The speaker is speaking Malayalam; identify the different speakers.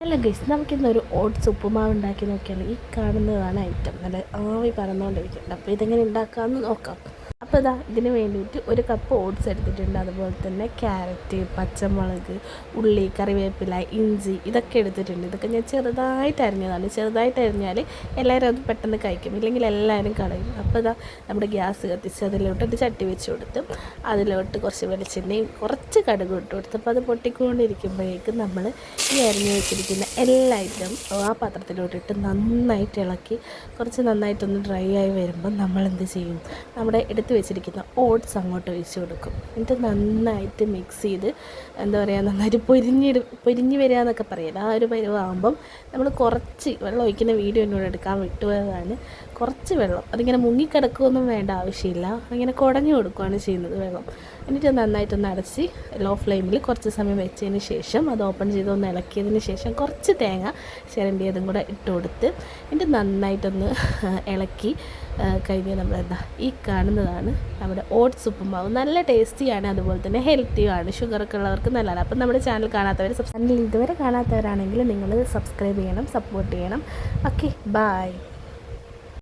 Speaker 1: അല്ല ഗൈസ്, നമുക്കിന്നൊരു ഓട്സ് ഉപ്പുമാവ് ഉണ്ടാക്കി നോക്കിയാൽ ഈ കാണുന്നതാണ് ഐറ്റം. നല്ല ആവി പറന്നുകൊണ്ടിരിക്കുന്നുണ്ട്. അപ്പോൾ ഇതെങ്ങനെ ഉണ്ടാക്കാമെന്ന് നോക്കാം. അപ്പോൾ ഇതിന് വേണ്ടിയിട്ട് ഒരു കപ്പ് ഓട്സ് എടുത്തിട്ടുണ്ട്. അതുപോലെ തന്നെ ക്യാരറ്റ്, പച്ചമുളക്, ഉള്ളി, കറിവേപ്പില, ഇഞ്ചി ഇതൊക്കെ എടുത്തിട്ടുണ്ട്. ഇതൊക്കെ ഞാൻ ചെറുതായിട്ട് അരിഞ്ഞതാണ്. ചെറുതായിട്ട് അരിഞ്ഞാൽ എല്ലാവരും അത് പെട്ടെന്ന് കഴിക്കും, ഇല്ലെങ്കിൽ എല്ലാവരും കളയും. അപ്പോൾ നമ്മുടെ ഗ്യാസ് കത്തിച്ച് അതിലോട്ട് ഒരു ചട്ടി വെച്ച് കൊടുത്ത് അതിലോട്ട് കുറച്ച് വെളിച്ചെണ്ണയും കുറച്ച് കടുക് ഇട്ട് കൊടുത്ത് അപ്പോൾ അത് പൊട്ടിക്കൊണ്ടിരിക്കുമ്പോഴേക്കും നമ്മൾ ഈ അരിഞ്ഞ് വെച്ചിരിക്കുന്ന എല്ലാ ഐറ്റം ആ പാത്രത്തിലോട്ടിട്ട് നന്നായിട്ട് ഇളക്കി കുറച്ച് നന്നായിട്ടൊന്ന് ഡ്രൈ ആയി വരുമ്പോൾ നമ്മൾ എന്ത് ചെയ്യും, നമ്മുടെ എടുത്ത് വെച്ചിരിക്കുന്ന ഓട്സ് അങ്ങോട്ട് ഒഴിച്ച് കൊടുക്കും. എന്നിട്ട് നന്നായിട്ട് മിക്സ് ചെയ്ത് എന്താ പറയുക, നന്നായിട്ട് പൊരിഞ്ഞ് വരിക എന്നൊക്കെ പറയാം. ആ ഒരു പരുവാകുമ്പം നമ്മൾ കുറച്ച് വെള്ളം ഒഴിക്കുന്ന വീഡിയോ എന്നോട് എടുക്കാൻ വിട്ടുപോയതാണ്. കുറച്ച് വെള്ളം, അതിങ്ങനെ മുങ്ങിക്കിടക്കുകയൊന്നും വേണ്ട ആവശ്യമില്ല, അങ്ങനെ കുടഞ്ഞു കൊടുക്കുകയാണ് ചെയ്യുന്നത് വെള്ളം. എന്നിട്ട് നന്നായിട്ടൊന്ന് അടച്ച് ലോ ഫ്ലെയിമിൽ കുറച്ച് സമയം വെച്ചതിന് ശേഷം അത് ഓപ്പൺ ചെയ്ത് ഒന്ന് ഇളക്കിയതിന് ശേഷം കുറച്ച് തേങ്ങ ചിരണ്ടിയതും കൂടെ ഇട്ട് കൊടുത്ത് എന്നിട്ട് നന്നായിട്ടൊന്ന് ഇളക്കി കഴിഞ്ഞ് നമ്മളെന്താ ഈ കാണുന്നതാണ് നമ്മുടെ ഓട്സ് ഉപ്പുമാവ്. നല്ല ടേസ്റ്റിയാണ്, അതുപോലെ തന്നെ ഹെൽത്തിയുമാണ്. ഷുഗറൊക്കെ ഉള്ളവർക്ക് നല്ലതാണ്. അപ്പം നമ്മുടെ ചാനൽ ഇതുവരെ കാണാത്തവരാണെങ്കിൽ നിങ്ങൾ സബ്സ്ക്രൈബ് ചെയ്യണം, സപ്പോർട്ട് ചെയ്യണം. Okay, by.